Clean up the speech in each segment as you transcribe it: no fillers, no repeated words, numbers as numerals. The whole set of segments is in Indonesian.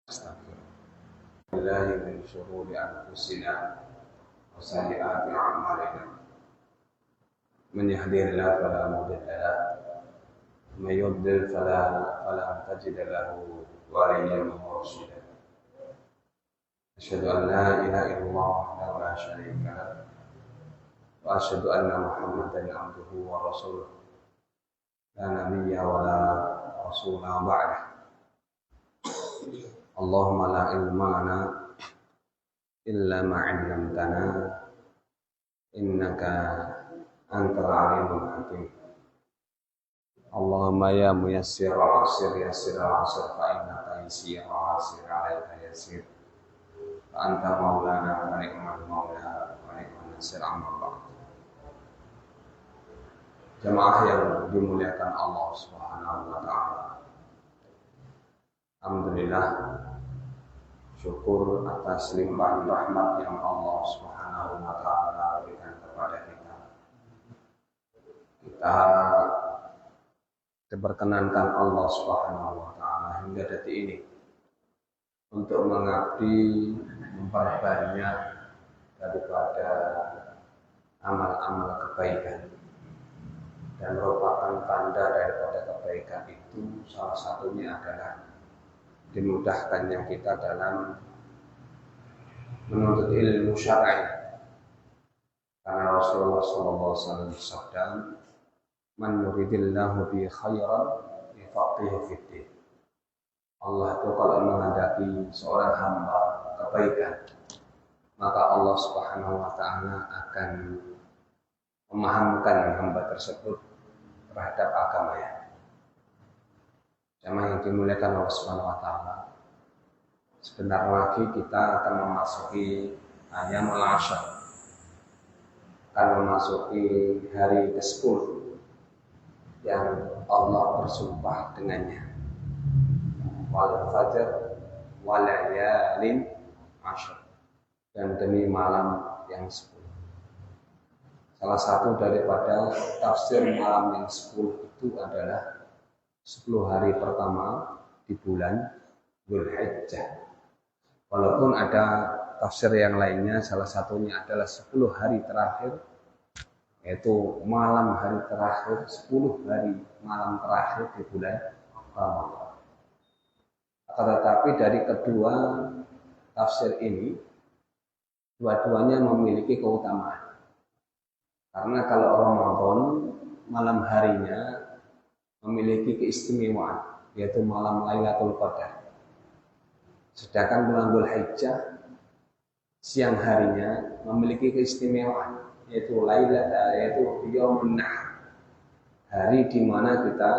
Astaghfirullah. Billahi min syururi anfusina wa sayyiati a'malina. Man yahdihillahu fala mudilla lahu wa may yudlil fala tajida lahu waliyyan mursyida. Asyhadu an la ilaha illallah wahdahu la syarika lahu wa asyhadu anna Muhammadan abduhu wa rasuluh. La nabiyya wa la rasula ba'dah. Allahumma la ilma lana illa ma 'allamtana innaka antal alimul hakim. Allahumma ya muyassir al-'asir yassir al-'asir fa innaka yasir al-'asir 'alaika yasir. Fa anta maulana wa ni'mal maula wa ni'man nasir, amma ba'd. Jemaah yang dimuliakan Allah Subhanahu wa taala. Alhamdulillah, syukur atas limpahan rahmat yang Allah Subhanahu wa taala berikan kepada kita. Kita diperkenankan Allah Subhanahu wa taala hingga detik ini untuk mengabdi, memperbanyak daripada amal-amal kebaikan. Dan merupakan tanda daripada kebaikan itu salah satunya adalah dimudahkannya kita dalam menuntut ilmu syar'i. Karena Rasulullah SAW bersabda, "Man yuridillahu bi khairan yufaqihu fiddin." Allah itu kalau menghendaki seorang hamba kebaikan, maka Allah Subhanahu wa taala akan memahamkan hamba tersebut terhadap agamanya. Jemaah yang dimuliakan Allah Subhanahu wa taala. Sebentar lagi kita akan memasuki Ayyamul Ashar. Akan memasuki hari ke-10 yang Allah bersumpah dengannya. Wal fajr wal layalin ashar. Dan demi malam yang 10. Salah satu daripada tafsir malam yang 10 itu adalah 10 hari pertama di bulan Dzulhijjah. Walaupun ada tafsir yang lainnya, salah satunya adalah 10 hari terakhir, yaitu malam hari terakhir, 10 hari malam terakhir di bulan Ramadan. Tetapi dari kedua tafsir ini, dua-duanya memiliki keutamaan. Karena kalau Ramadan malam harinya memiliki keistimewaan, yaitu malam Lailatul Qadar. Sedangkan bulan Dzulhijjah siang harinya memiliki keistimewaan, yaitu Yaumun Nahr, hari di mana kita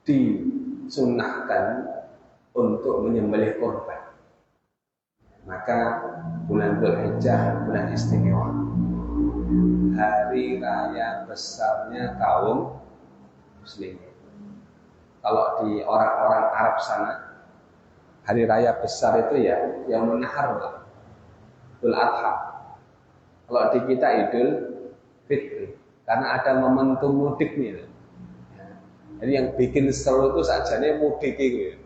disunnahkan untuk menyembelih korban. Maka bulan Dzulhijjah bulan istimewa, hari raya besarnya kaum muslimin. Kalau di orang-orang Arab sana, hari raya besar itu ya Yaumun Nahr, Idul Adha. Kalau di kita Idul Fitri, karena ada momentum mudik nih. Jadi yang bikin seru itu sajane mudik gitu.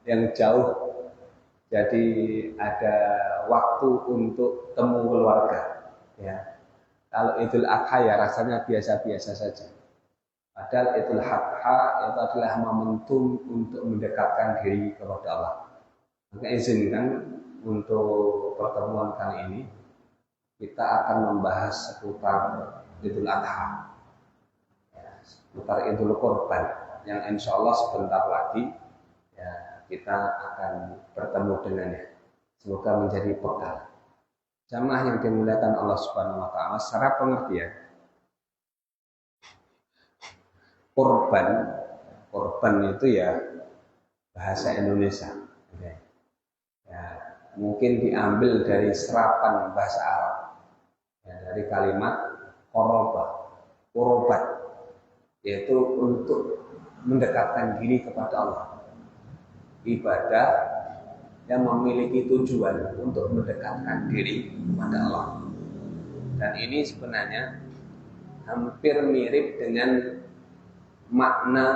Yang jauh, jadi ada waktu untuk temu keluarga. Ya. Kalau Idul Adha ya rasanya biasa-biasa saja. Padahal Idul Adha itu adalah momentum untuk mendekatkan diri kepada Allah. Maka izinkan untuk pertemuan kali ini kita akan membahas seputar Idul Adha, seputar Idul Kurban, yang insya Allah sebentar lagi ya, kita akan bertemu dengannya. Semoga menjadi bekal. Jamaah yang dimuliakan Allah Subhanahu wa taala, secara pengertian korban itu ya bahasa Indonesia. Ya, mungkin diambil dari serapan bahasa Arab. Ya, dari kalimat qorobat, yaitu untuk mendekatkan diri kepada Allah. Ibadah yang memiliki tujuan untuk mendekatkan diri kepada Allah. Dan ini sebenarnya hampir mirip dengan makna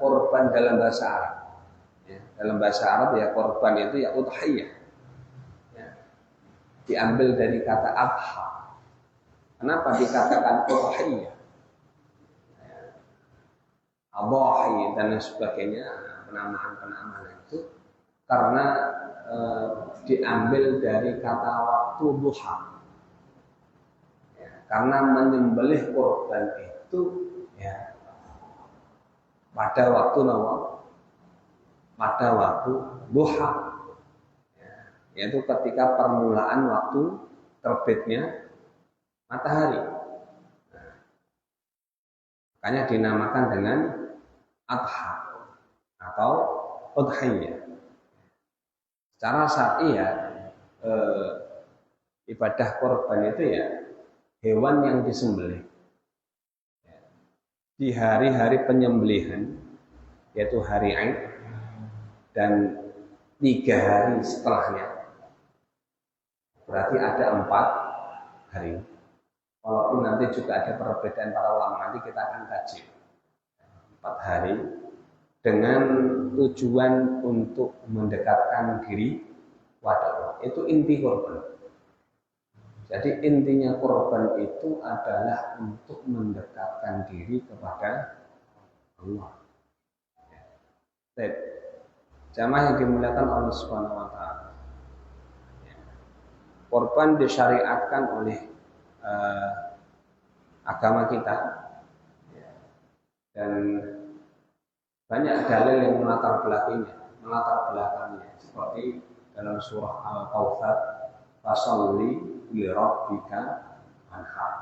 korban dalam bahasa Arab. Ya, dalam bahasa Arab ya korban itu ya udhiyah. Ya, diambil dari kata adha. Kenapa dikatakan udhiyah? Adhahi dan sebagainya, penamaan itu karena diambil dari kata waktu duha. Ya, karena menyembelih korban itu ya pada waktu pada waktu duha, ya, yaitu ketika permulaan waktu terbitnya matahari. Nah, makanya dinamakan dengan adha atau udhiyah. Secara syar'i ya ibadah korban itu ya hewan yang disembelih di hari-hari penyembelihan, yaitu hari Aid dan 3 hari setelahnya. Berarti ada 4 hari. Walaupun nanti juga ada perbedaan para ulama, nanti kita akan kaji 4 hari dengan tujuan untuk mendekatkan diri kepada Allah. Itu inti korban. Jadi intinya korban itu adalah untuk mendekatkan diri kepada Allah. Baik. Jamaah yang dimuliakan Allah Subhanahu wa taala. Korban disyariatkan oleh agama kita. Dan banyak dalil yang melatar belakangnya seperti dalam surah Al-Kautsar, fasalli li rabbika wanhar.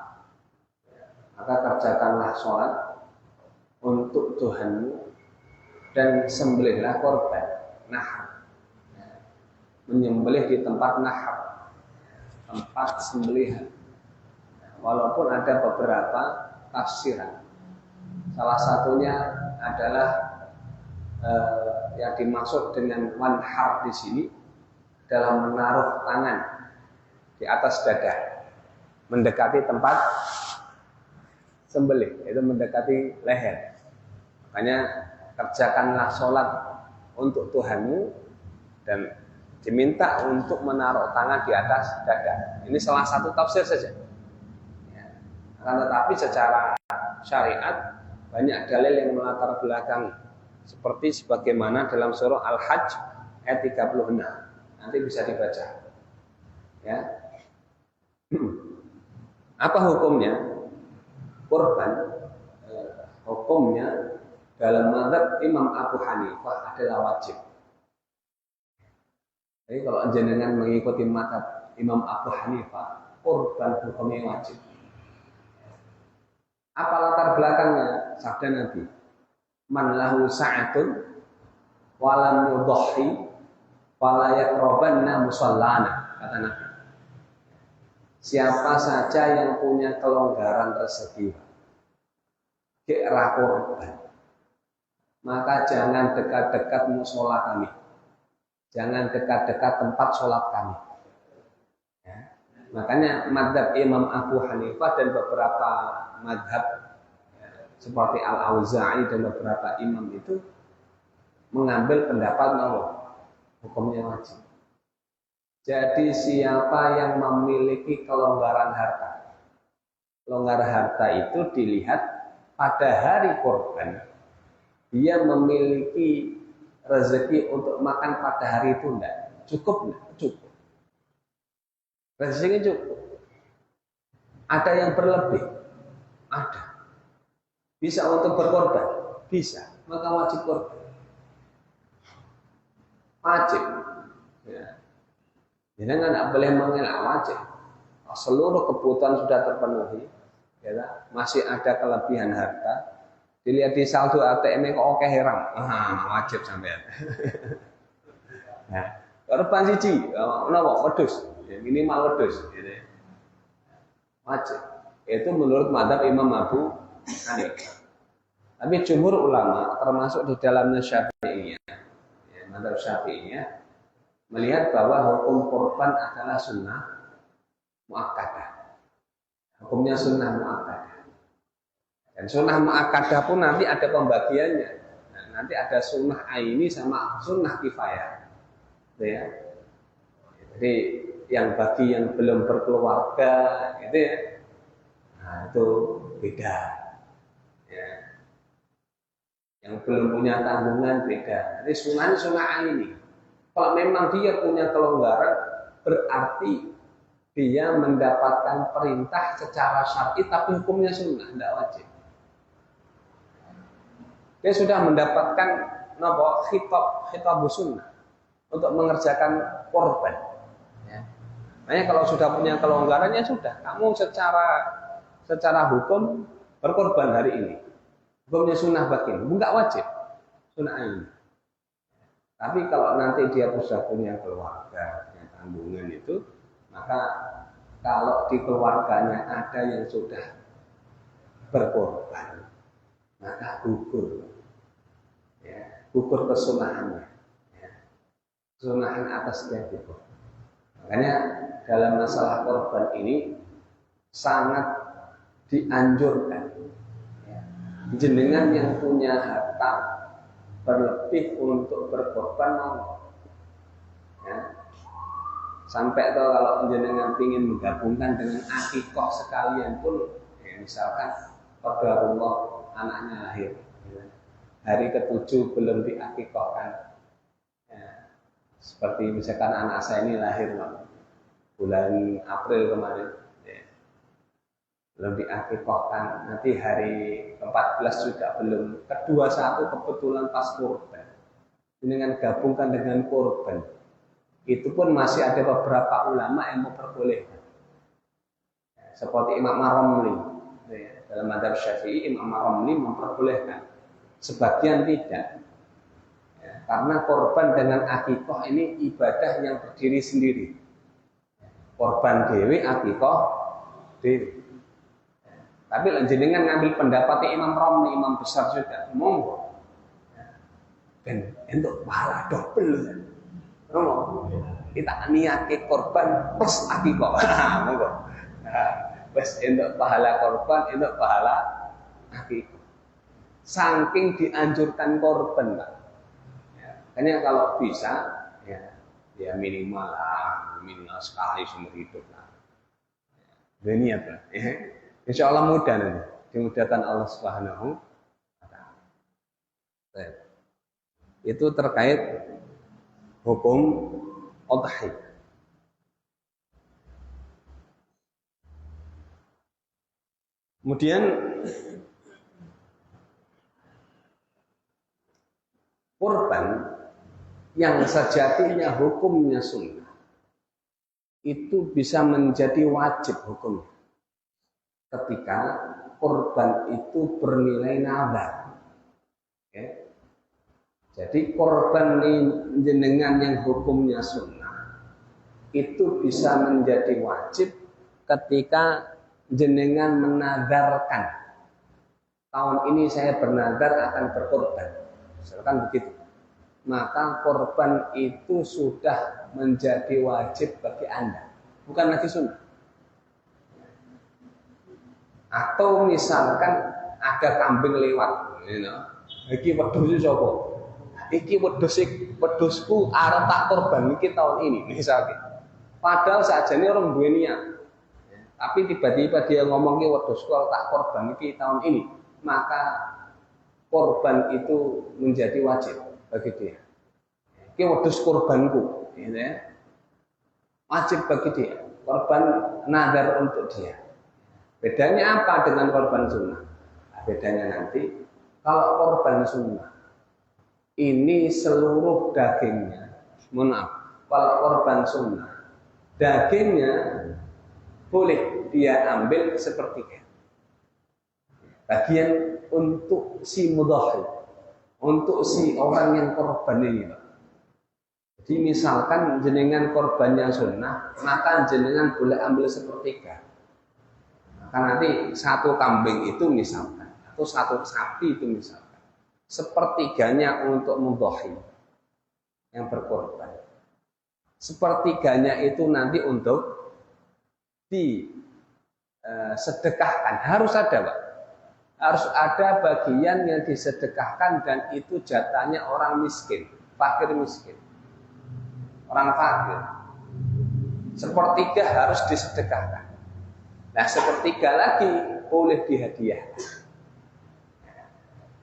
Maka kerjakanlah sholat untuk Tuhanmu dan sembelihlah korban nahar. Menyembelih di tempat nahar, tempat sembelihan. Walaupun ada beberapa tafsiran. Salah satunya adalah yang dimaksud dengan wanhar di sini adalah menaruh tangan di atas dada, mendekati tempat sembelih, yaitu mendekati leher. Makanya kerjakanlah sholat untuk Tuhanmu dan diminta untuk menaruh tangan di atas dada. Ini salah satu tafsir saja. Ya. Akan tetapi secara syariat banyak dalil yang melatar belakang, seperti sebagaimana dalam surah Al-Hajj ayat 36. Nanti bisa dibaca. Ya. Apa hukumnya? Korban hukumnya dalam mazhab Imam Abu Hanifah adalah wajib. Jadi kalau jenengan mengikuti mazhab Imam Abu Hanifah, korban hukumnya wajib. Apa latar belakangnya? Sabda Nabi, man lahu sa'atun walam yudhi wala yaqrabanna musallana, kata Nabi. Siapa saja yang punya kelonggaran rezeki, kira korban, maka jangan dekat-dekat musola kami, jangan dekat-dekat tempat sholat kami. Ya. Makanya mazhab Imam Abu Hanifah dan beberapa mazhab seperti Al-Auza'i dan beberapa imam itu mengambil pendapat bahwa hukumnya wajib. Jadi siapa yang memiliki kelonggaran harta, kelonggaran harta itu dilihat pada hari korban, dia memiliki rezeki untuk makan pada hari itu enggak? Cukup enggak? Cukup. Rezekinya cukup. Ada yang berlebih? Ada. Bisa untuk berkorban? Bisa. Maka wajib korban. Wajib. Ya. Jadi nggak boleh mengelak, wajib. Seluruh kebutuhan sudah terpenuhi, ya, masih ada kelebihan harta. Dilihat di saldo ATM kok oke heran, wajib sampean. Nah, korban siji, napa wedhus, ya, minimal wedhus, gitu. Wajib. Itu menurut mazhab Imam Abu Hanifah. Tapi jumhur ulama, termasuk di dalamnya Syafi'iyah, ya, mazhab Syafi'iyah, melihat bahwa hukum korban adalah sunnah muakkadah. Hukumnya sunnah muakkadah. Dan sunnah muakkadah pun nanti ada pembagiannya. nanti ada sunnah aini sama sunnah kifayah. Gitu ya. Jadi yang bagi yang belum berkeluarga gitu ya. Nah, itu beda. Ya. Yang belum punya tanggungan beda. Jadi sunnah aini. Kalau memang dia punya kelonggaran, berarti dia mendapatkan perintah secara syar'i tapi hukumnya sunnah, tidak wajib. Dia sudah mendapatkan khitab sunnah untuk mengerjakan korban. Ya. Makanya kalau sudah punya kelonggaran ya sudah, kamu secara hukum berkorban hari ini. Hukumnya sunnah batin, enggak wajib. Sunnah ini. Tapi kalau nanti dia sudah punya keluarga, punya tanggungan itu, maka kalau di keluarganya ada yang sudah berkorban, maka gugur. Ya, gugur kesunahannya. Ya. Kesunahan atas dia gugur. Makanya dalam masalah korban ini sangat dianjurkan. Ya. Jenengan yang punya harta berlebih untuk berkorban mau. Ya. Sampai tuh kalau jenengan ingin menggabungkan dengan akikoh sekalian pun, ya, misalkan qadarullah anaknya lahir, ya. Hari ke-7 belum diakikohkan, ya. Seperti misalkan anak saya ini lahir bulan April kemarin, ya. Belum diakikohkan, nanti hari ke-14 juga belum, ke-21 kebetulan pas kurban, dengan gabungkan dengan kurban, itu pun masih ada beberapa ulama yang memperbolehkan, seperti Imam Ar-Ramli, dalam mazhab Syafi'i Imam Ar-Ramli memperbolehkan, sebagian tidak, ya, karena korban dengan akikoh ini ibadah yang berdiri sendiri, korban dewi akikoh dewi. Tapi jenengan ngambil pendapatnya Imam Romli, imam besar juga, monggo. Dan untuk pahala double. Monggo. Kita niat ke korban plus akikoh. Monggo. Plus untuk pahala korban, untuk pahala akikoh. Saking dianjurkan korban, Pak. Ya, hanya kalau bisa, ya minimal sekali seumur hidup lah. Ya, niat lah. Ya. Insya Allah mudah nanti, dimudahkan Allah Subhanahu wa Ta'ala. Itu terkait hukum udhiyah. Kemudian kurban yang sejatinya hukumnya sunnah itu bisa menjadi wajib hukumnya ketika korban itu bernilai nazar. Okay. Jadi korban jenengan yang hukumnya sunnah itu bisa menjadi wajib ketika jenengan menazarkan, tahun ini saya bernazar akan berkorban, misalkan begitu, maka korban itu sudah menjadi wajib bagi Anda, bukan lagi sunnah. Atau misalkan ada kambing lewat, iki wedhus sapa? Iki wedhusku arep tak korban iki tahun ini, misalnya. Padahal sajane orang duwe niat. Tapi tiba-tiba dia ngomong iki wedhusku arep tak korban iki tahun ini, maka korban itu menjadi wajib bagi dia. Iki wedhus korbanku, gitu ya. Wajib bagi dia, korban nazar untuk dia. Bedanya apa dengan korban sunnah? Nah, bedanya nanti kalau korban sunnah ini seluruh dagingnya, kalau korban sunnah dagingnya boleh dia ambil sepertiga, bagian untuk si mudhahi, untuk si orang yang korban ini. Jadi misalkan jenengan korbannya sunnah, maka jenengan boleh ambil sepertiga. Maka nanti satu kambing itu misalkan, atau satu sapi itu misalkan, sepertiganya untuk mudhahi yang berkorban, sepertiganya itu nanti untuk disedekahkan, harus ada, Pak. harus ada bagian yang disedekahkan dan itu jatahnya orang miskin, fakir miskin. Orang fakir. Sepertiga harus disedekahkan. Nah, sepertiga lagi boleh dihadiahkan.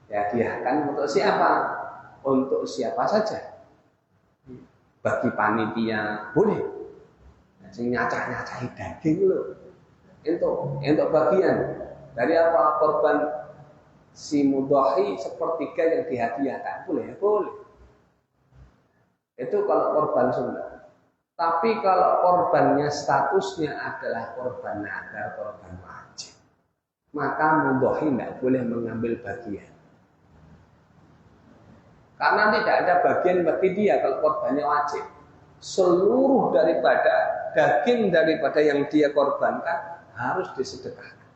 Dihadiahkan untuk siapa? Untuk siapa saja. Bagi panitia boleh. Sing nyacah-nyacahi daging loh. Untuk bagian dari apa? Korban si mudhahi sepertiga yang dihadiahkan. Boleh, boleh. Itu kalau korban sunnah. Tapi kalau korbannya statusnya adalah korban nadar, korban wajib, maka mudhahi tidak boleh mengambil bagian. Karena tidak ada bagian bagi dia kalau korbannya wajib. Seluruh daripada daging daripada yang dia korbankan harus disedekahkan.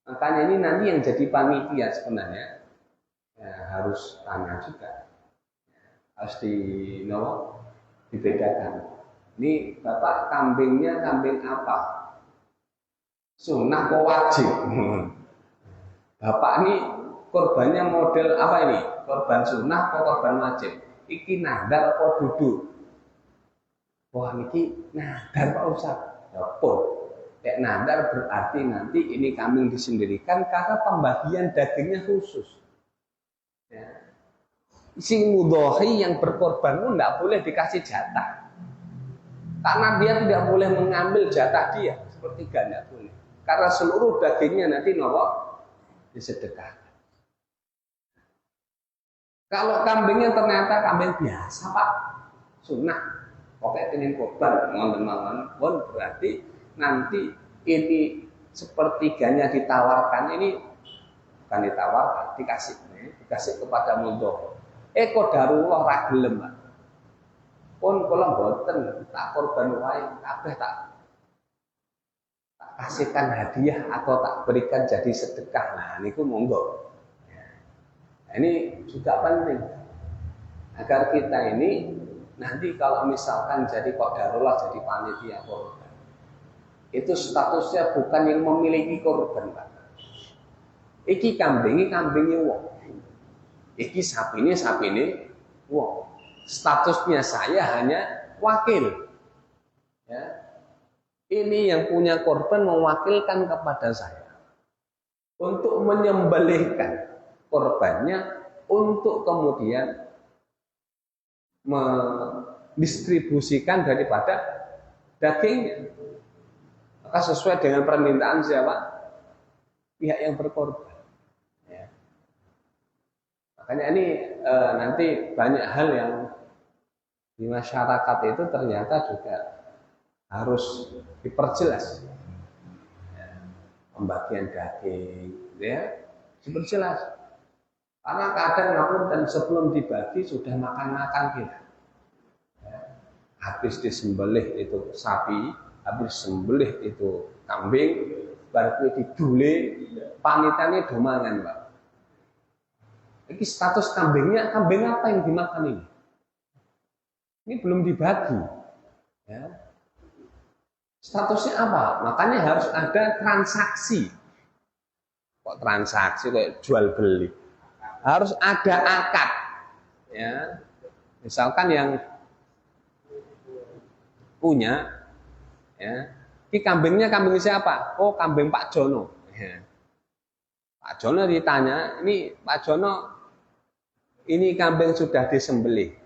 Makanya ini nanti yang jadi panitia sebenarnya ya, harus tanya juga. Harus dibedakan. Ini Bapak kambingnya kambing apa? Sunnah kok wajib? Bapak ini korbannya model apa ini? Korban sunnah atau korban wajib? Iki nadar atau duduk? Wah ini nadar Pak Ustaz. Ya pun. Kayak nadar berarti nanti ini kambing disendirikan karena pembagian dagingnya khusus. Ya. Si mudhahi yang berkorban pun tidak boleh dikasih jatah. Karena dia tidak boleh mengambil jatah dia. Sepertiga tidak boleh. Karena seluruh dagingnya nanti disedekahkan. Kalau kambingnya ternyata kambing biasa Pak, sunnah, pokoknya ingin korban, mohon berarti nanti ini sepertiganya ditawarkan ini bukan ditawarkan, dikasih kepada mudhahi. Qadarullah ra gelem, Pak. Pun kula mboten tak korban wae, kabeh tak kasihkan hadiah atau tak berikan jadi sedekah. Nah, niku monggo. Nah, ini juga penting agar kita ini nanti kalau misalkan jadi qadarullah jadi panitia korban, itu statusnya bukan yang memiliki korban, Pak. Iki kambingnya wong. Iki sapine wong. Statusnya saya hanya wakil. Ya. Ini yang punya korban mewakilkan kepada saya untuk menyembelihkan korbannya untuk kemudian mendistribusikan daripada dagingnya. Maka sesuai dengan permintaan siapa? Pihak yang berkorban. Ya. Makanya ini nanti banyak hal yang di masyarakat itu ternyata juga harus diperjelas. Ya. Pembagian daging, ya, diperjelas. Karena kadang ngapun dan sebelum dibagi sudah makan-makan kita. Ya. Habis disembelih itu sapi, habis sembelih itu kambing, baru didule, panitanya domangan, Pak. Ini status kambingnya, kambing apa yang dimakan ini? Ini belum dibagi. Ya. Statusnya apa? Makanya harus ada transaksi. Kok transaksi kayak jual beli? Harus ada akad. Ya. Misalkan yang punya, ya, ini kambingnya kambing siapa? Oh, kambing Pak Jono. Ya. Pak Jono ditanya, ini Pak Jono, ini kambing sudah disembelih.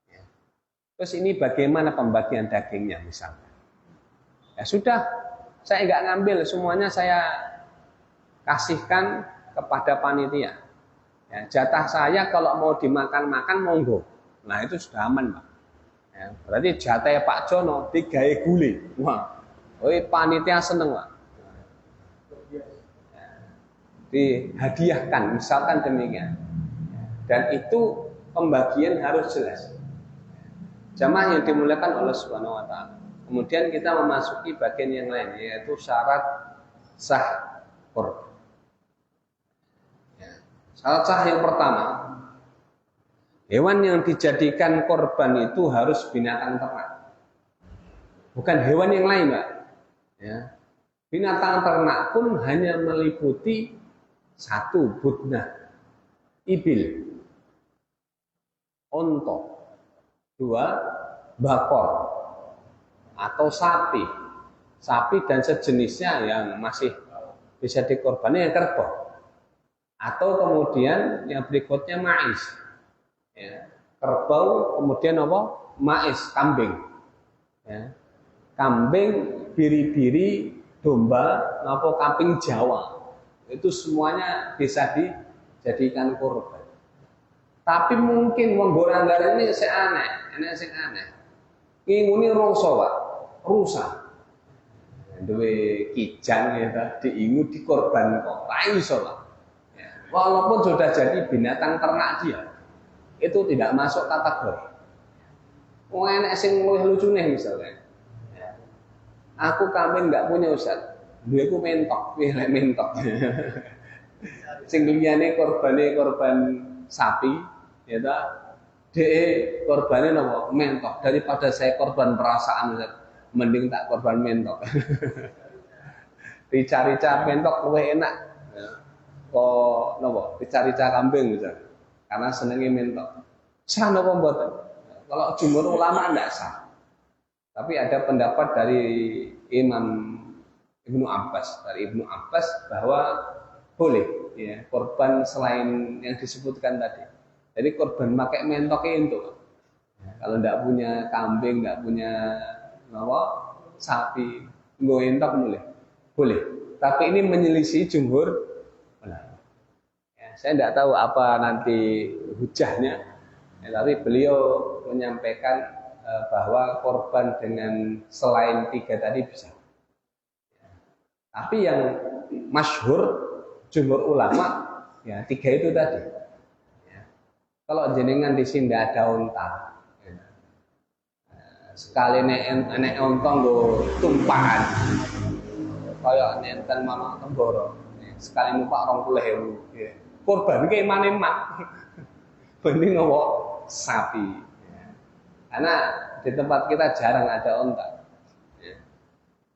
Ya. Terus ini bagaimana pembagian dagingnya misalnya? Ya sudah, saya nggak ngambil, semuanya saya kasihkan kepada panitia. Ya, jatah saya kalau mau dimakan-makan monggo. Nah itu sudah aman, Pak. Ya, berarti jatah Pak Jono digawe gule. Wah, panitia seneng, Pak. Ya, dihadiahkan, misalkan demikian. Dan itu pembagian harus jelas. Jamaah yang dimuliakan Allah Subhanahu wa taala. Kemudian kita memasuki bagian yang lain, yaitu syarat sah korban. Ya. Syarat sah yang pertama, hewan yang dijadikan korban itu harus binatang ternak, bukan hewan yang lain, Pak. Ya. Binatang ternak pun hanya meliputi satu, budna, ibil, onto, dua, bakor, atau sapi. Sapi dan sejenisnya yang masih bisa dikorbankan yang kerbau. Atau kemudian yang berikutnya mais. Ya. Kerbau, kemudian apa? Mais, kambing. Ya. Kambing, biri-biri, domba, apa kambing Jawa. Itu semuanya bisa dijadikan korban. Tapi mungkin wong Goranggar ini sing aneh, sing aneh. Nginguni rusa, Pak. Rusa. Duwe kijang ya diingu dikorban kok. Ra iso, Pak. Ya. Walaupun sudah jadi binatang ternak dia, itu tidak masuk kategori. Wong enek sing luwih lucune misalnya. Ya. Aku kambing enggak punya Ustaz. Duweku mentok, lek mentok. Sing liyane korban sapi, ya ta. Dhek korbane napa? Mentok. Daripada saya korban perasaan, mending tak korban mentok. Rica-rica mentok luwih enak. Kok napa? Rica-rica kambing misal. Karena senenge mentok. Sah napa mboten? Kalau jumhur ulama enggak sah. Tapi ada pendapat dari Imam Ibnu Abbas, bahwa boleh ya korban selain yang disebutkan tadi. Jadi korban pakai mentok itu. Ya, kalau tidak punya kambing, tidak punya sapi, nggo entok boleh. Tapi ini menyelisih jumhur. Ya, saya tidak tahu apa nanti hujahnya. Ya, tapi beliau menyampaikan bahwa korban dengan selain 3 tadi bisa. Tapi yang masyhur jumhur ulama ya 3 itu tadi. Ya. Kalau jenengan di sini tidak ada unta, ya. Sekali nek unta nggo tumpahan, kaya nenten mama temboro, ya. Sekali numpak 20.000, ya. Korban ki man-man. Bening apa sapi. Ya. Karena di tempat kita jarang ada unta.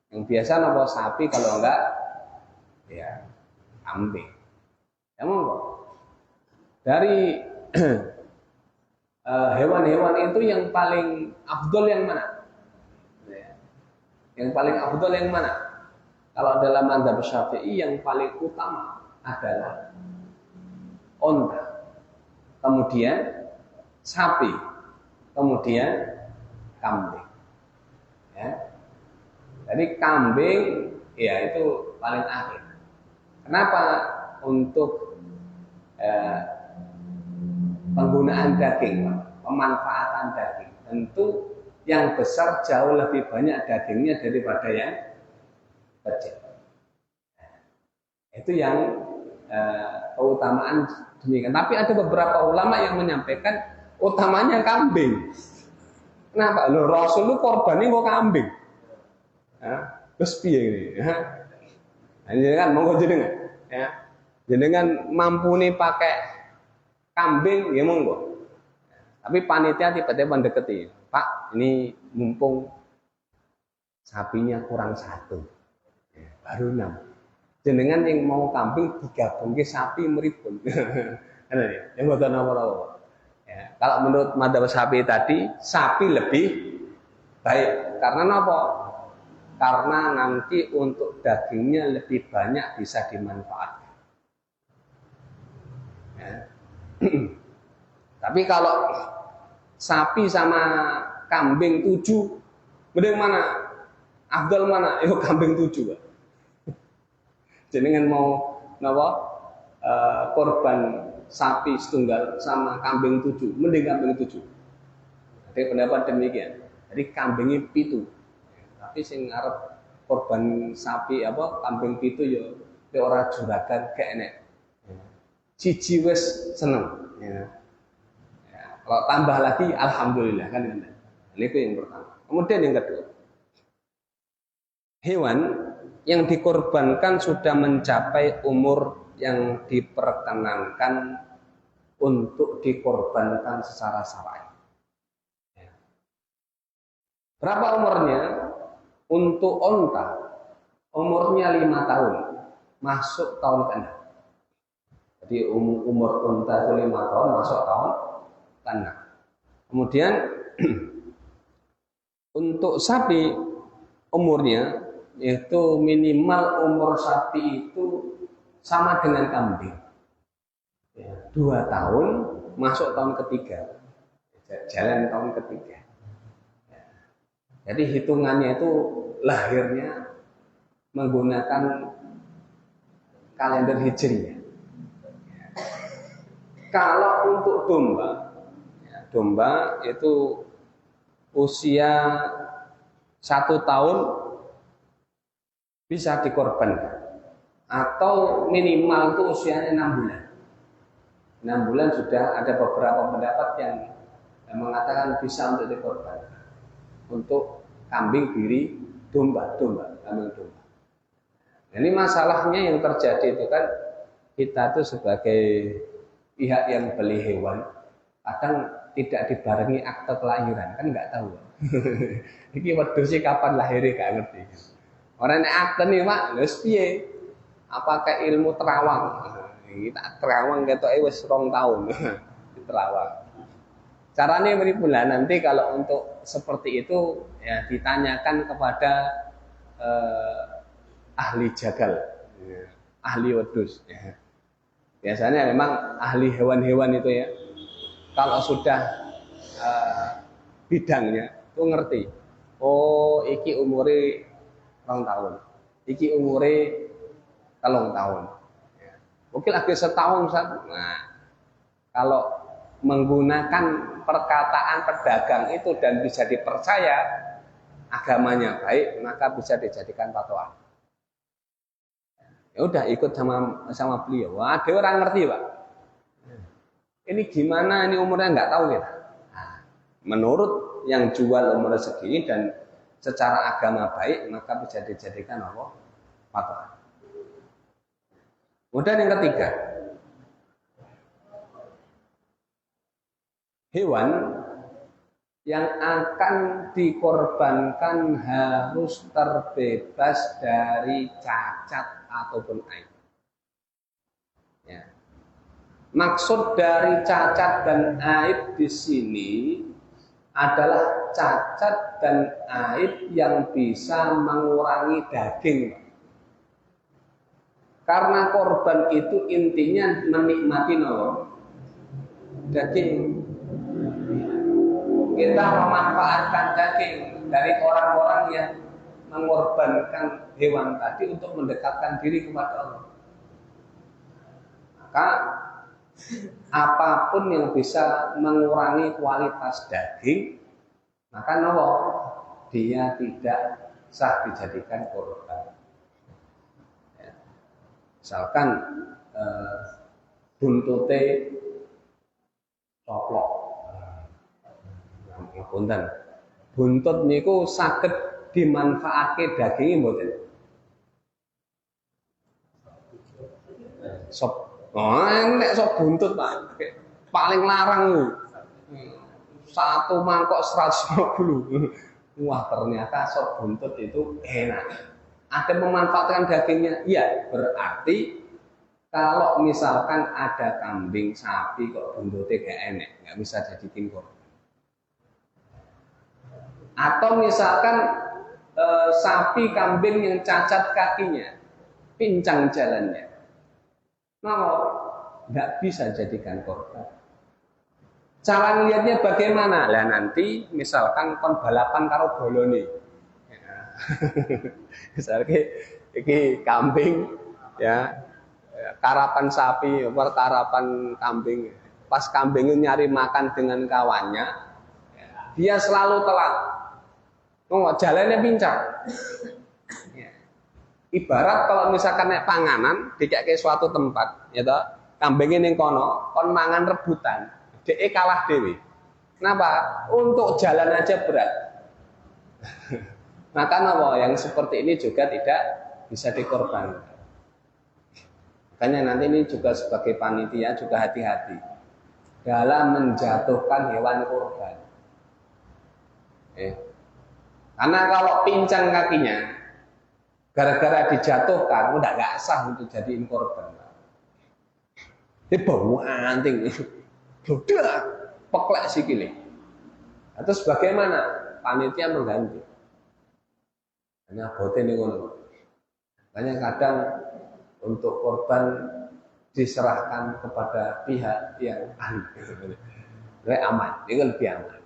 Yang biasa nopo sapi, kalau enggak ya kambing. Ya monggo. Dari hewan-hewan itu yang paling afdol yang mana? Ya. Yang paling afdol yang mana? Kalau dalam mazhab Syafi'i yang paling utama adalah unta. Kemudian sapi, kemudian kambing. Ya. Jadi kambing ya itu paling akhir. Kenapa? Untuk penggunaan daging, pemanfaatan daging. Tentu yang besar jauh lebih banyak dagingnya daripada yang kecil. Itu yang keutamaan demikian. Tapi ada beberapa ulama yang menyampaikan utamanya kambing. Kenapa? Loh, Rasul itu korbannya kok kambing. Terus piye ini? Jenengan monggo jenengan, ya. Jenengan mampu nih pakai kambing, ya monggo. Tapi panitia tiba-tiba mendekati, Pak, ini mumpung sapinya kurang 1, ya, baru 6. Jenengan yang mau kambing digabung ke sapi meripun. Yang bukan apa-apa. Ya, kalau menurut mazhab sapi tadi, sapi lebih baik. Karena apa? Karena nanti untuk dagingnya lebih banyak bisa dimanfaatkan. Ya. Tapi kalau sapi sama kambing 7, mending mana? Afdal mana? Yo kambing 7. Jenengan mau napa? Korban sapi setunggal sama kambing 7, mending kambing 7. Ada pendapat demikian. Jadi kambingnya 7. Tapi sing arep korban sapi kambing 7 ya ora juragan gak enek. Siji wis seneng. Ya. Ya, kalau tambah lagi alhamdulillah kan. Itu yang pertama. Kemudian yang kedua, hewan yang dikorbankan sudah mencapai umur yang diperkenankan untuk dikorbankan secara syar'i. Berapa umurnya? Untuk onta umurnya 5 tahun, masuk tahun ke-6. Jadi umur unta itu 5 tahun, masuk tahun ke-6. Kemudian untuk sapi umurnya itu minimal umur sapi itu sama dengan kambing. 2 tahun masuk tahun ketiga, jalan tahun ketiga. Jadi hitungannya itu lahirnya menggunakan kalender Hijriah. Kalau untuk domba itu usia 1 tahun bisa dikorbankan, atau minimal itu usianya 6 bulan. 6 bulan sudah ada beberapa pendapat yang mengatakan bisa untuk dikorbankan. Untuk kambing, biri, kambing domba. Ini masalahnya yang terjadi itu kan, kita tuh sebagai pihak yang beli hewan kadang tidak dibarengi akte kelahiran, kan nggak tahu. Iki wedhus kapan lahirnya gak ngerti. Orang nek akte nih Pak, lha piye? Apakah ilmu terawang? Kita terawang ketoke wis 2 tahun. Terawang. Caranya beribulah nanti kalau untuk seperti itu ya ditanyakan kepada ahli jagal, ahli wedhus. Biasanya memang ahli hewan-hewan itu ya, kalau sudah bidangnya itu ngerti. Oh, iki umure 2 tahun, iki umure 3 tahun. Mungkin lagi setahun satu. Nah, kalau menggunakan perkataan pedagang itu dan bisa dipercaya agamanya baik, maka bisa dijadikan fatwa. Ya udah ikut sama beliau. Wah, dia orang ngerti Pak. Ini gimana? Ini umurnya nggak tahu kita. Nah, menurut yang jual umur segini dan secara agama baik, maka bisa dijadikan apa? Fatwa. Kemudian yang ketiga, hewan yang akan dikorbankan harus terbebas dari cacat ataupun aib. Ya. Maksud dari cacat dan aib di sini adalah cacat dan aib yang bisa mengurangi daging. Karena korban itu intinya menikmati daging. Kita memanfaatkan daging dari orang-orang yang mengorbankan hewan tadi untuk mendekatkan diri kepada Allah. Maka apapun yang bisa mengurangi kualitas daging, maka dia tidak sah dijadikan korban. Misalkan buntute coplok, punten. Buntut niku saged dimanfaatke dagingnya mboten. Sop, nek sop buntut Pak, paling larang satu mangkok 150. Wah, ternyata sop buntut itu enak. Ada memanfaatkan dagingnya, iya, berarti kalau misalkan ada kambing, sapi kok buntutnya gak enak, nggak bisa jadi korban. Atau misalkan sapi, kambing yang cacat kakinya, pincang jalannya, nggak bisa jadikan korban. Cara ngelihatnya bagaimana? Lah nanti misalkan kon balapan karo bolone. Misalnya iki kambing ya, karapan sapi, karapan kambing. Pas kambingnya nyari makan dengan kawannya, dia selalu telat. Jalannya pincang. Ibarat kalau misalkan naik panganan dikake suatu tempat, ya toh, kambingnya ning kono, kon mangan rebutan, dhek kalah dhewe. Kenapa? Untuk jalan aja berat. Maka yang seperti ini juga tidak bisa dikorbankan. Makanya nanti ini juga sebagai panitia juga hati-hati dalam menjatuhkan hewan korban. Karena kalau pincang kakinya, gara-gara dijatuhkan udah nggak sah untuk jadiin korban. Ini bau anting, udah peklek sikile. Terus bagaimana? Panitia mengganti. Hanya boten ngono. Hanya kadang untuk korban diserahkan kepada pihak yang ahli. Lebih aman, itu lebih aman.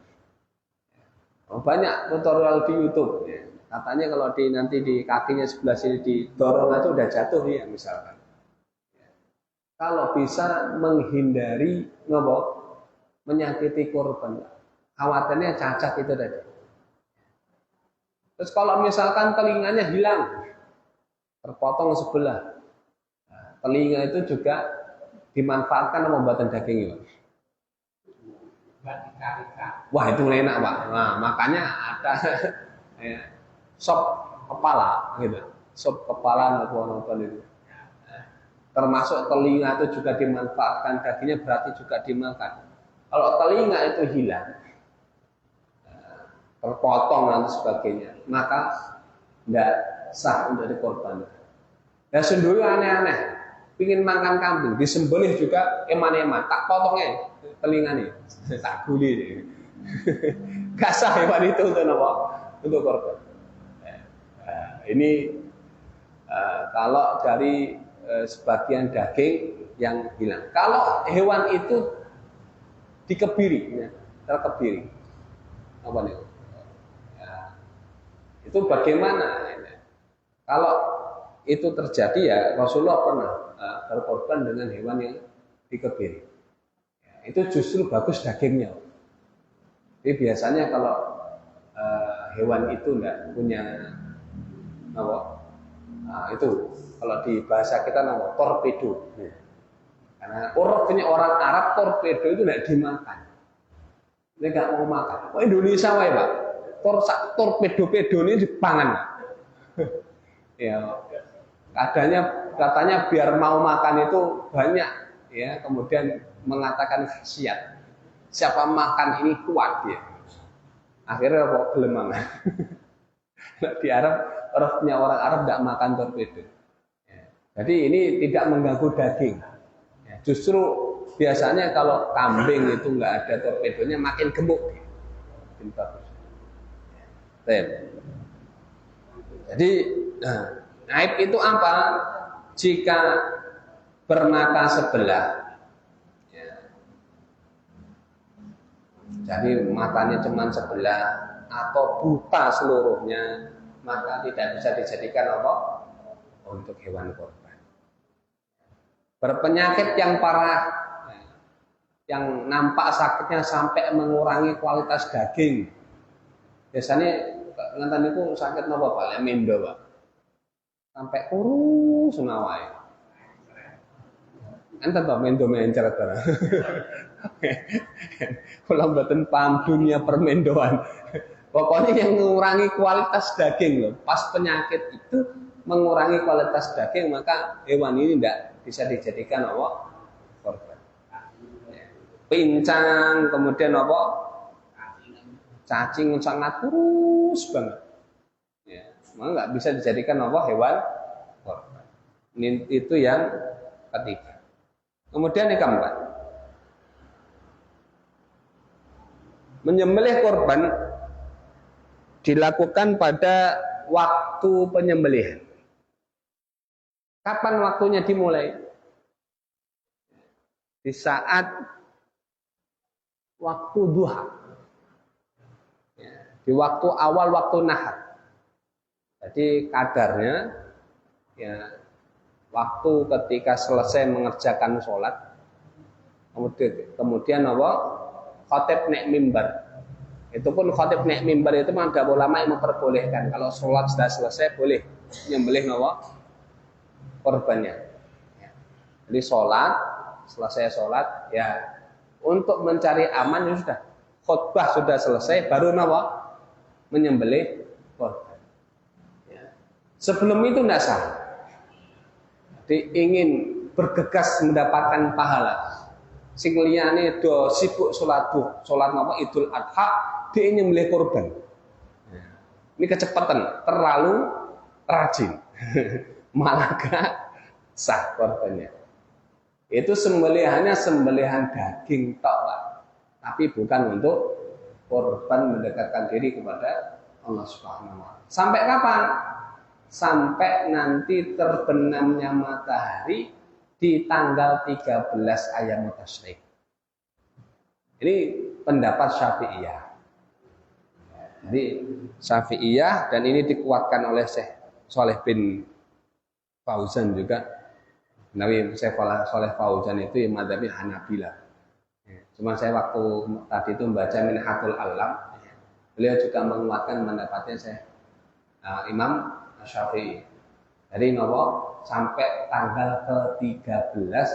Banyak tutorial di YouTube. Ya. Katanya kalau nanti di kakinya sebelah sini didorong itu udah jatuh ya misalkan. Kalau bisa menghindari menyakiti korban, khawatirnya cacat itu tadi. Terus kalau misalkan telinganya hilang, terpotong sebelah, telinga itu juga dimanfaatkan sama buatan daging itu. Wah itu enak Pak. Nah makanya ada sop kepala gitu, sop kepala apa itu. Termasuk telinga itu juga dimanfaatkan, dagingnya berarti juga dimakan. Kalau telinga itu hilang, terpotong dan sebagainya, maka tidak sah untuk dikorbankan. Dan sendiri aneh-aneh, pingin makan kambing, disembelih juga eman-eman, tak potongnya telinganya, tak guli, gak sah hewan itu untuk apa? Untuk korban. Ini kalau dari sebagian daging yang hilang. Kalau hewan itu dikebiri, ya, terkebiri, apa nih? Ya, itu bagaimana? Kalau itu terjadi ya Rasulullah pernah berkorban dengan hewan yang dikebiri. Ya, itu justru bagus dagingnya. Jadi biasanya kalau hewan itu enggak punya apa? Nah, itu kalau di bahasa kita namanya torpedo. Karena orang Arab torpedo itu tidak dimakan. Dia nggak mau makan. Oh Indonesia wae Pak. Torpedo ini dipangan. Ya, katanya biar mau makan itu banyak, ya. Kemudian mengatakan khasiat. Siapa makan ini kuat ya. Akhirnya kok gelemang. Di Arab, orang Arab tidak makan torpedo. Jadi ini tidak mengganggu daging. Justru biasanya kalau kambing itu nggak ada torpedonya makin gemuk, makin bagus. Jadi aib itu apa? Jika bermata sebelah, jadi matanya cuma sebelah atau buta seluruhnya, maka tidak bisa dijadikan apa? Untuk hewan korban. Berpenyakit yang parah, yang nampak sakitnya sampai mengurangi kualitas daging. Biasanya nanti itu sakit napa Pak? Mendo Pak. Sampai kurus senawai. Enten to mendo mencer to. Kula mboten paham dunia permendoan. Pokoknya yang mengurangi kualitas daging loh. Pas penyakit itu mengurangi kualitas daging, maka hewan ini tidak bisa dijadikan apa? Korban. Pincang, kemudian apa? Cacing sangat kurus banget. Ya, maka nggak bisa dijadikan apa? Hewan korban. Ini itu yang ketiga. Kemudian yang keempat, menyembelih korban dilakukan pada waktu penyembelihan. Kapan waktunya dimulai? Di saat waktu duha. Di waktu awal waktu nahar. Jadi kadarnya ya waktu ketika selesai mengerjakan sholat, kemudian apa? Khatib naik mimbar. Itu pun khatib naik mimbar itu ada ulama yang memperbolehkan kalau sholat sudah selesai boleh nyembelih nawa korbannya. Jadi sholat, selesai sholat, ya untuk mencari aman ya sudah, khutbah sudah selesai, baru nawa menyembelih korban. Ya. Sebelum itu tidak sah. Jadi ingin bergegas mendapatkan pahala. Sing liyane do sibuk sholat nawa Idul Adha, dia nyembelih korban. Ini kecepatan, terlalu rajin. malah gak sah korbannya. Itu sembelihannya sembelihan daging tok, Pak. Tapi bukan untuk korban mendekatkan diri kepada Allah Subhanahu wa taala. Sampai kapan? Sampai nanti terbenamnya matahari di tanggal 13 ayam tasyrik. Ini pendapat Syafi'iyah. Jadi Syafi'iyah, dan ini dikuatkan oleh Syekh Shalih bin Fauzan juga. Nabi Syekh Shalih Fauzan itu mazhab Hanabilah. Cuma saya waktu tadi itu membaca Minhatul Alam, beliau juga menguatkan pendapatnya Syekh Imam Syafi'i. Jadi nopo sampai tanggal ke-13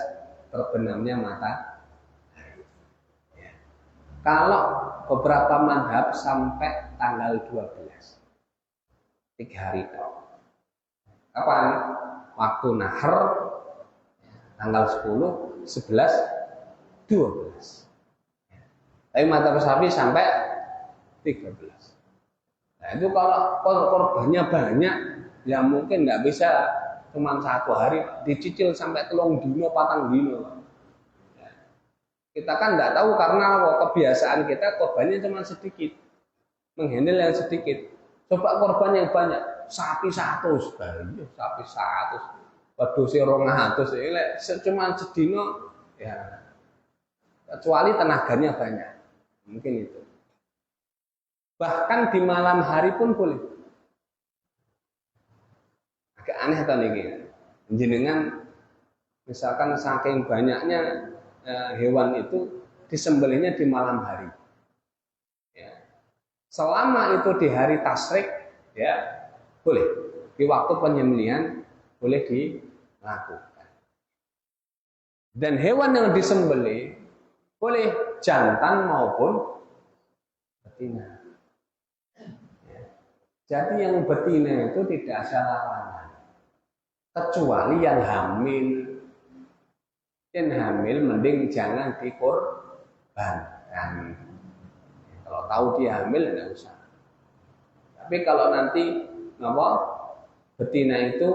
terbenamnya matahari. Ya. Kalau beberapa mazhab sampai tanggal 12. 3 hari itu. Kapan? Waktu nahar tanggal 10, 11, 12. Tapi mazhab Syafi'i sampai 13. Nah, itu kalau korbannya banyak, ya mungkin nggak bisa cuma 1 hari, dicicil sampai 3 dino, 4 dino. Ya. Kita kan nggak tahu karena kebiasaan kita korbannya cuma sedikit, menghandle yang sedikit. Coba korban yang banyak, sapi 100, sapi 100, waduh si 200, ini cuma sedino, ya kecuali tenaganya banyak, mungkin itu. Bahkan di malam hari pun boleh. Agak aneh atau nih, jenengan misalkan saking banyaknya hewan itu disembelihnya di malam hari. Ya. Selama itu di hari tasyrik, ya boleh. Di waktu penyembelihan boleh dilakukan. Dan hewan yang disembelih boleh jantan maupun betina. Jadi yang betina itu tidak ada larangan, kecuali yang hamil. Yang hamil mending jangan dikorbankan. Kalau tahu dia hamil tidak usah. Tapi kalau nanti betina itu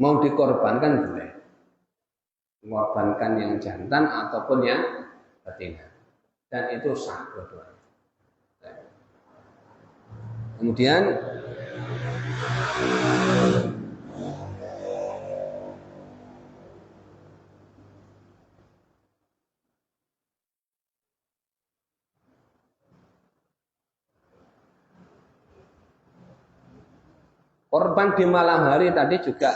mau dikorbankan boleh, mengorbankan yang jantan ataupun yang betina, dan itu sah dua-duanya. Kemudian korban di malam hari tadi juga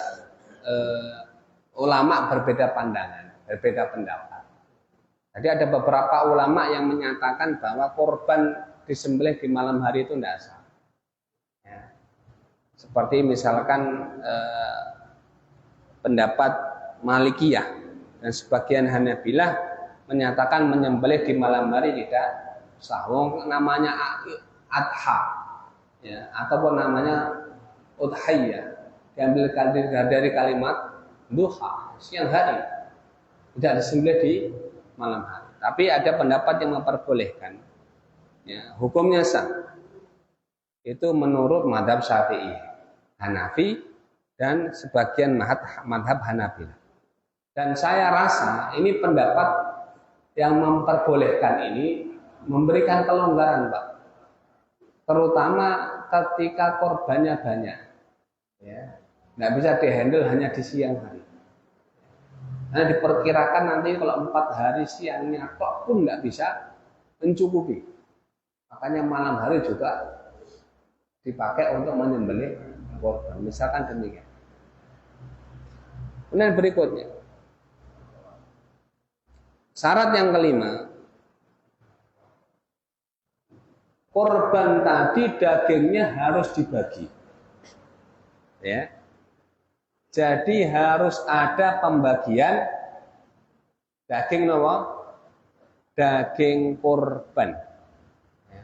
ulama berbeda pandangan, berbeda pendapat. Jadi ada beberapa ulama yang menyatakan bahwa korban disembelih di malam hari itu tidak sah. Ya. Seperti misalkan pendapat Malikiyah dan sebagian Hanabilah menyatakan menyembelih di malam hari tidak sah. Namanya adha, ya, ataupun namanya udhiyah, diambil dari kalimat duha, siang hari, tidak disembelih di malam hari. Tapi ada pendapat yang memperbolehkan, ya, hukumnya sah. Itu menurut mazhab Syafi'i, Hanafi, dan sebagian mazhab Hanabilah. Dan saya rasa ini pendapat yang memperbolehkan ini memberikan kelonggaran, Pak. Terutama ketika korbannya banyak. Ya, nggak bisa dihandle hanya di siang hari. Karena diperkirakan nanti kalau 4 hari siangnya kok pun nggak bisa mencukupi. Makanya malam hari juga dipakai untuk menyembelih korban. Misalkan demikian. Kemudian berikutnya, syarat yang kelima, korban tadi dagingnya harus dibagi. Ya. Jadi harus ada pembagian daging nopo? Daging korban. Ya.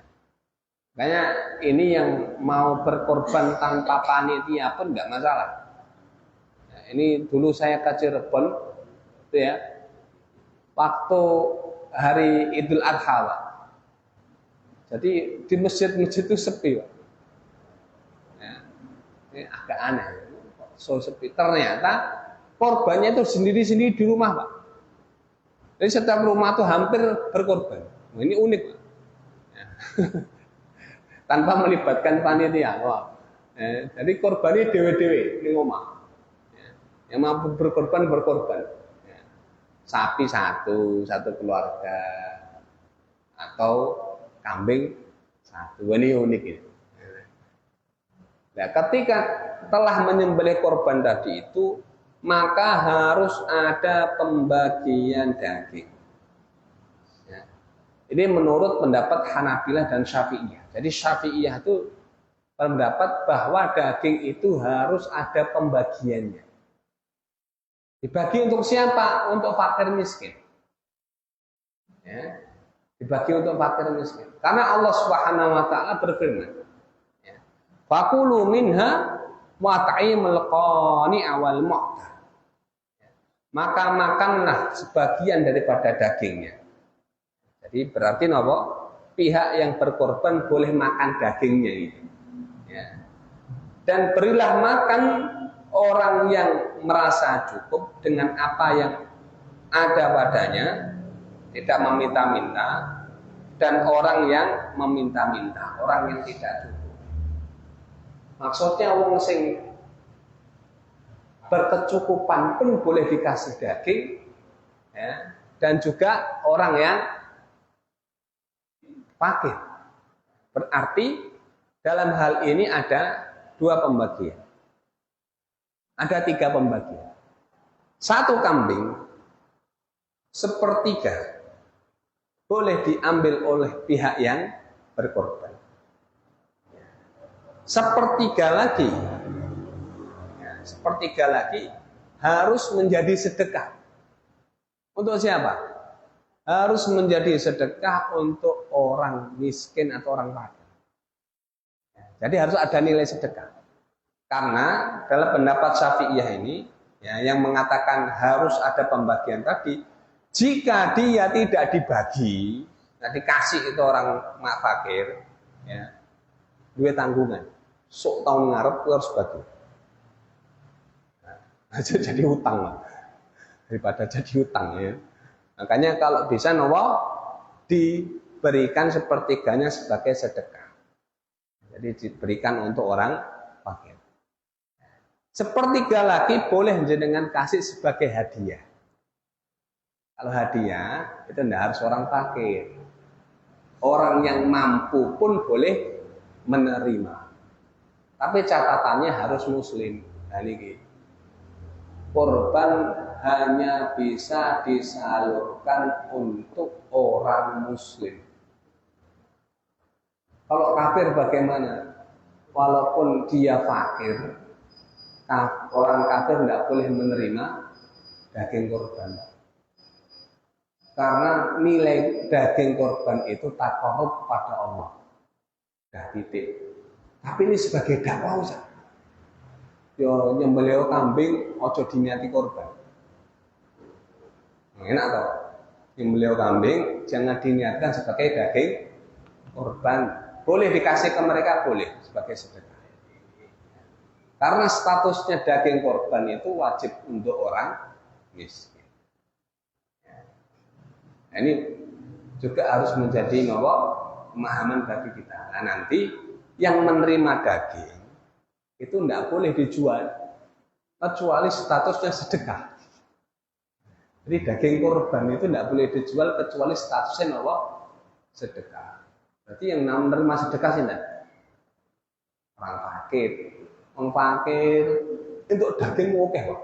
Makanya ini yang mau berkorban tanpa panitia pun enggak masalah. Nah, ini dulu saya ke Cirebon, itu ya. Waktu hari Idul Adha, Pak. Jadi di masjid-masjid itu sepi, Pak. agak aneh. So sepi. Ternyata korbannya itu sendiri-sendiri di rumah, Pak. Jadi setiap rumah itu hampir berkorban. Nah, ini unik, Pak. Ya. Tanpa melibatkan panitia. Wah. Jadi korbannya dewe-dewe di rumah. Ya. Yang mampu berkorban. Ya. Sapi satu keluarga, atau kambing satu. Ini unik ini. Nah, ketika telah menyembelih korban tadi itu, maka harus ada pembagian daging. Ya. Ini menurut pendapat Hanabilah dan Syafi'iyah. Jadi Syafi'iyah itu pendapat bahwa daging itu harus ada pembagiannya. Dibagi untuk siapa? Untuk fakir miskin. Ya. Dibagi untuk fakir miskin. Karena Allah Subhanahu wa taala berfirman, ya. Fakulu minha wat'imul qani awal mu'tar. Maka makanlah sebagian daripada dagingnya. Jadi berarti apa? Pihak yang berkorban boleh makan dagingnya itu. Ya. Dan berilah makan orang yang merasa cukup dengan apa yang ada padanya, tidak meminta-minta, dan orang yang meminta-minta, orang yang tidak cukup. Maksudnya wong sing berkecukupan pun boleh dikasih daging, ya, dan juga orang yang fakir. Berarti dalam hal ini ada dua pembagian. Ada tiga pembagian. Satu kambing, sepertiga boleh diambil oleh pihak yang berkorban. Sepertiga lagi harus menjadi sedekah. Untuk siapa? Harus menjadi sedekah untuk orang miskin atau orang fakir. Jadi harus ada nilai sedekah. Karena dalam pendapat Syafi'iyah ini, ya, yang mengatakan harus ada pembagian tadi, jika dia tidak dibagi, nah dikasih itu orang mak fakir, ya, duit tanggungan, sok tahun ngarep harus bagi. Jadi utang daripada jadi utang, ya. Makanya kalau bisa diberikan sepertiganya sebagai sedekah. Jadi diberikan untuk orang fakir. Sepertiga lagi boleh jenengan kasih sebagai hadiah. Kalau hadiah itu tidak harus orang fakir. Orang yang mampu pun boleh menerima. Tapi catatannya harus muslim. Nah, ini korban hanya bisa disalurkan untuk orang muslim. Kalau kafir bagaimana? Walaupun dia fakir, orang kafir tidak boleh menerima daging korban. Karena nilai daging korban itu takarub pada Allah. Dah titik. Tapi ini sebagai dakwah, Ustaz. Yo nyembelih kambing ojo diniati korban. Enak toh? Nyembelih kambing jangan diniatkan sebagai daging korban. Boleh dikasih ke mereka, boleh sebagai sedekah. Karena statusnya daging korban itu wajib untuk orang miskin. Nah, ini juga harus menjadi pemahaman bagi kita. Nah, nanti yang menerima daging itu tidak boleh dijual kecuali statusnya sedekah. Jadi daging korban itu tidak boleh dijual kecuali statusnya sedekah. Berarti yang menerima sedekah sih enggak? Orang fakir. Orang fakir untuk daging oke kok.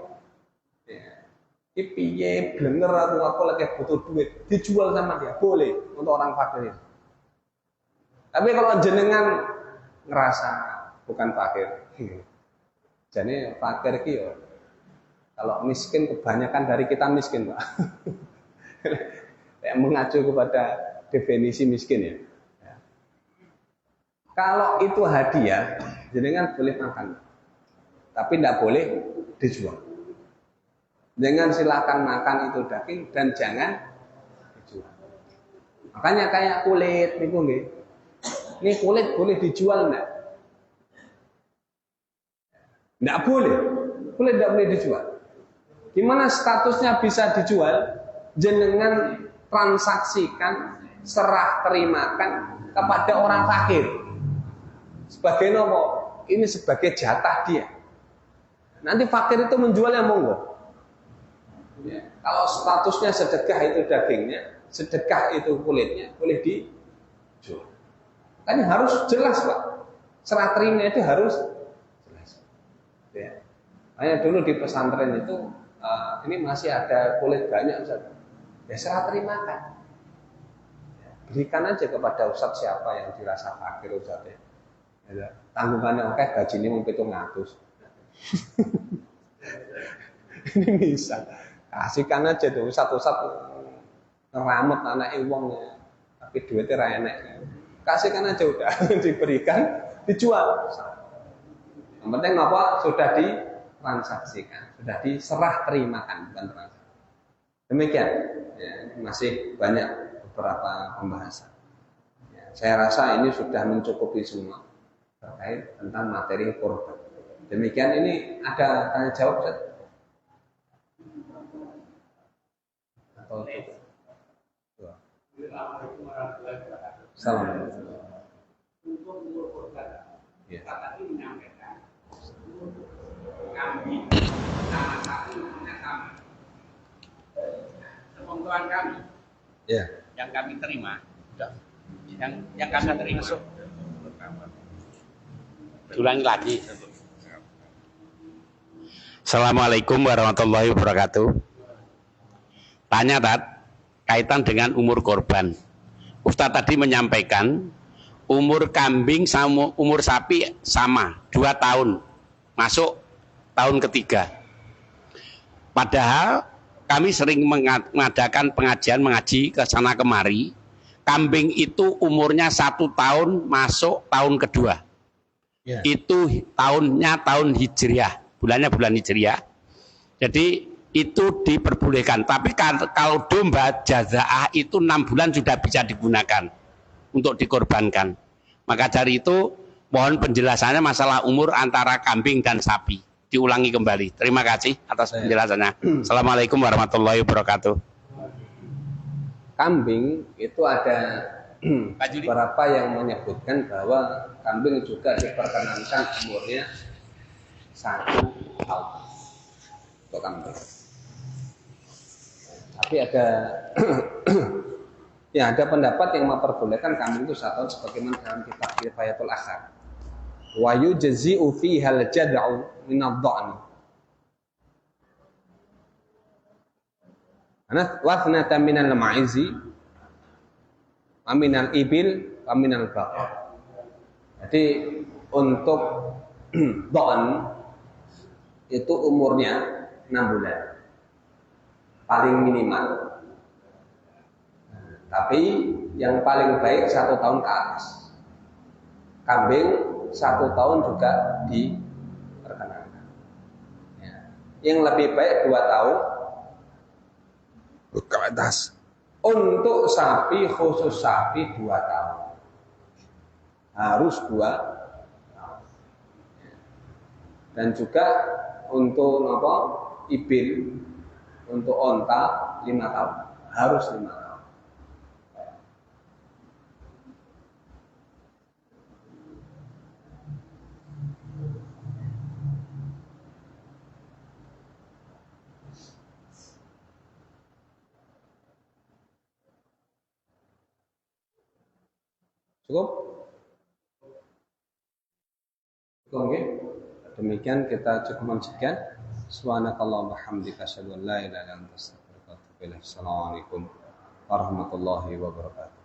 Ya. Piye blenger aku lagi butuh duit, dijual sama dia boleh untuk orang fakir itu. Tapi kalau jenengan ngerasa bukan fakir, jadi fakir ki yo. Kalau miskin kebanyakan dari kita miskin, Pak. Yang mengacu kepada definisi miskin ya. Kalau itu hadiah, jenengan boleh makan, tapi tidak boleh dijual. Jangan silakan makan itu daging dan jangan dijual. Makanya kayak kulit, ini kulit boleh dijual enggak? Tidak boleh. Tidak boleh dijual. Gimana statusnya bisa dijual? Jenengan transaksikan, serah terimakan kepada orang fakir. Sebagai nopo? Ini sebagai jatah dia. Nanti fakir itu menjualnya monggo. Ya. Kalau statusnya sedekah itu dagingnya, sedekah itu kulitnya, boleh dijual. Kan harus jelas Pak. Serah terima itu harus jelas. Ya. Hanya dulu di pesantren itu ini masih ada kulit banyak Ustaz. Ya serah terimakan. Ya, berikan aja kepada Ustaz siapa yang dirasa fakir Ustaz ya. Ya, tanggungannya oke gaji ini mungkin 700. Ini bisa. Kasihkan aja tuh Ustaz ngeramet anak wong ya. Tapi duitnya ra enek. Kasihkan aja udah diberikan, dijual. Yang penting apa? Sudah ditransaksikan, sudah diserah terimakan, bukan transaksi. Demikian. Ya, masih banyak beberapa pembahasan. Ya, saya rasa ini sudah mencukupi semua terkait tentang materi kurban. Demikian ini ada tanya jawab Ustaz? Atau cukup? Assalamualaikum. Untuk umur korban, Ya. Bapak ini menyampaikan kambing sama sapi umurnya sama. Sepengetahuan kami, Ya. yang kami terima, yang kami terima. Ulangi lagi. Assalamualaikum warahmatullahi wabarakatuh. Tanya Tat, kaitan dengan umur korban. Ustadz tadi menyampaikan umur kambing sama umur sapi sama 2 tahun, masuk tahun ketiga. Padahal kami sering mengadakan pengajian mengaji ke sana kemari. Kambing itu umurnya 1 tahun masuk tahun kedua. Yeah. Itu tahunnya tahun Hijriah, bulannya bulan Hijriah. Jadi itu diperbolehkan. Tapi kalau domba jazaah itu 6 bulan sudah bisa digunakan untuk dikorbankan. Maka dari itu mohon penjelasannya masalah umur antara kambing dan sapi. Diulangi kembali. Terima kasih atas penjelasannya. Assalamualaikum warahmatullahi wabarakatuh. Kambing itu ada beberapa yang menyebutkan bahwa kambing juga diperkenankan umurnya 1 tahun untuk kambing. Tapi ada ya ada pendapat yang memperbolehkan kambing itu 1 tahun sebagaimana dalam kitab Kifayatul Akhar. Wa yujzi'u fiha al-jad'u min ad-dha'n. Ana wasnata min al-ma'izi wa min al-ibil wa min al-baqar. Jadi untuk dha'n itu umurnya 6 bulan. Paling minimal. Tapi yang paling baik 1 tahun ke atas. Kambing 1 tahun juga diperkenankan. Ya. Yang lebih baik 2 tahun ke atas. Untuk sapi, khusus sapi 2 tahun. Harus 2 tahun. Dan juga untuk apa? Ibil, untuk onta 5 tahun. Harus 5 tahun. Cukup? Cukup okay? Demikian kita cukup sekian. Subhanakallahumma hamdika asyhadu an la ilaha illa anta astaghfiruka wa atubu ilaik. Assalamualaikum warahmatullahi wabarakatuh.